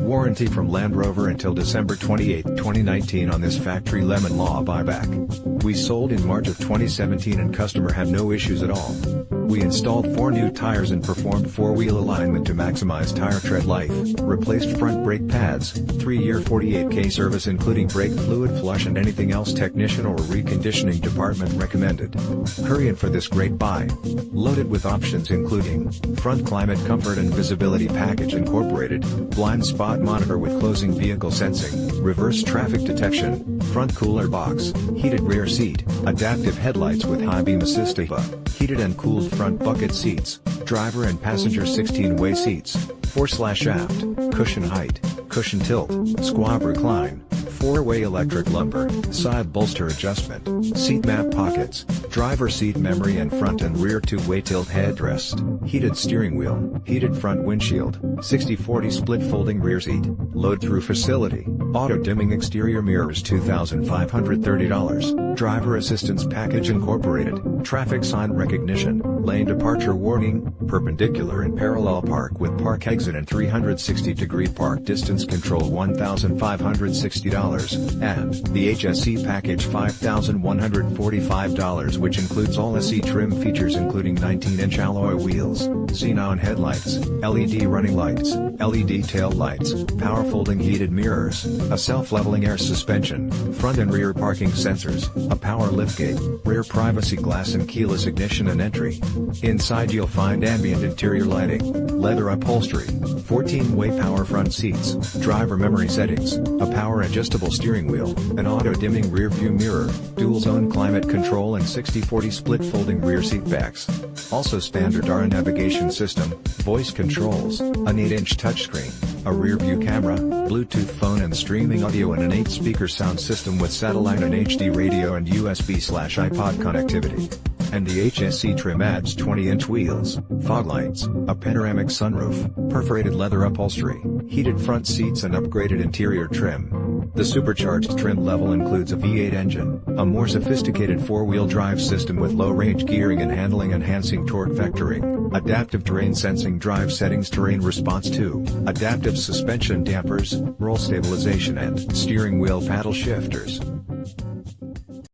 Warranty from Land Rover until December 28, 2019 on this factory lemon law buyback. We sold in March of 2017 and customer had no issues at all. We installed 4 new tires and performed 4-wheel alignment to maximize tire tread life, replaced front brake pads, 3-year 48K service including brake fluid flush and anything else technician or reconditioning department recommended. Hurry in for this great buy. Loaded with options including front climate comfort and visibility package incorporated, blind spot monitor with closing vehicle sensing, reverse traffic detection, front cooler box, heated rear seat, adaptive headlights with high beam assist AHBA, heated and cooled front bucket seats, driver and passenger 16-way seats, fore/aft, cushion height, cushion tilt, squab recline, 4-way electric lumbar, side bolster adjustment, seat map pockets, driver seat memory and front and rear 2-way tilt headrest, heated steering wheel, heated front windshield, 60/40 split folding rear seat, load-through facility, auto-dimming exterior mirrors $2,530, driver assistance package incorporated, traffic sign recognition, lane departure warning, perpendicular and parallel park with park exit and 360-degree park distance control $1,560, and the HSE package $5,145 which includes all SE trim features including 19-inch alloy wheels, xenon headlights, LED running lights, LED tail lights, power folding heated mirrors, a self-leveling air suspension, front and rear parking sensors, a power liftgate, rear privacy glass and keyless ignition and entry. Inside you'll find ambient interior lighting, leather upholstery, 14-way power front seats, driver memory settings, a power adjustable steering wheel, an auto-dimming rear-view mirror, dual-zone climate control and 60/40 split folding rear seat backs. Also standard are a navigation system, voice controls, an 8-inch touchscreen, a rear-view camera, Bluetooth phone and streaming audio and an 8-speaker sound system with satellite and HD radio and USB/iPod connectivity. And the HSE trim adds 20-inch wheels, fog lights, a panoramic sunroof, perforated leather upholstery, heated front seats and upgraded interior trim. The supercharged trim level includes a V8 engine, a more sophisticated 4-wheel drive system with low-range gearing and handling enhancing torque vectoring, adaptive terrain sensing drive settings terrain response 2, adaptive suspension dampers, roll stabilization and steering wheel paddle shifters.